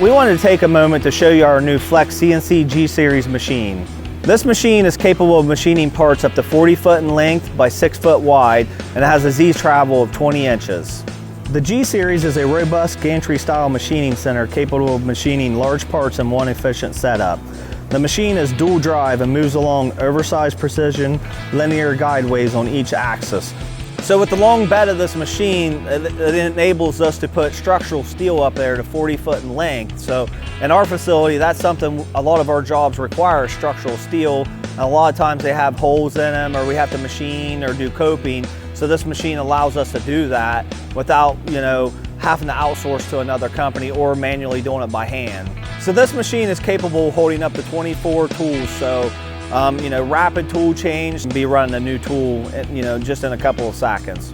We wanted to take a moment to show you our new Flex CNC G-Series machine. This machine is capable of machining parts up to 40 foot in length by 6 foot wide, and it has a Z travel of 20 inches. The G-Series is a robust gantry style machining center capable of machining large parts in one efficient setup. The machine is dual drive and moves along oversized precision linear guideways on each axis. So with the long bed of this machine, it enables us to put structural steel up there to 40 foot in length. So in our facility, that's something a lot of our jobs require, structural steel. And a lot of times they have holes in them, or we have to machine or do coping. So this machine allows us to do that without, having to outsource to another company or manually doing it by hand. So this machine is capable of holding up to 24 tools. So rapid tool change and be running a new tool, just in a couple of seconds.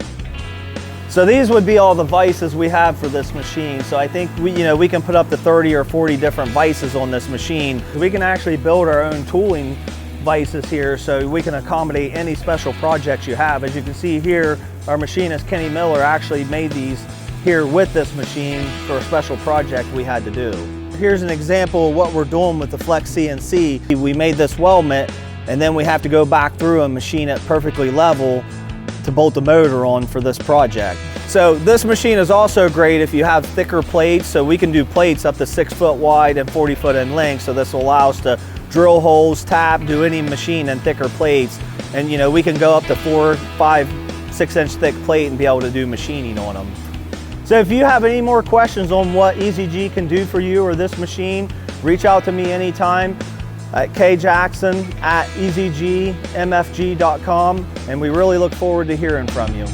So these would be all the vices we have for this machine. So I think we can put up to 30 or 40 different vices on this machine. We can actually build our own tooling vices here, so we can accommodate any special projects you have. As you can see here, our machinist Kenny Miller actually made these here with this machine for a special project we had to do. Here's an example of what we're doing with the Flex CNC. We made this weldment, and then we have to go back through and machine it perfectly level to bolt the motor on for this project. So this machine is also great if you have thicker plates, so we can do plates up to 6 foot wide and 40 foot in length. So this will allow us to drill holes, tap, do any machine in thicker plates. And we can go up to 4, 5, 6 inch thick plate and be able to do machining on them. So if you have any more questions on what EZG can do for you or this machine, reach out to me anytime at kjackson@ezgmfg.com, and we really look forward to hearing from you.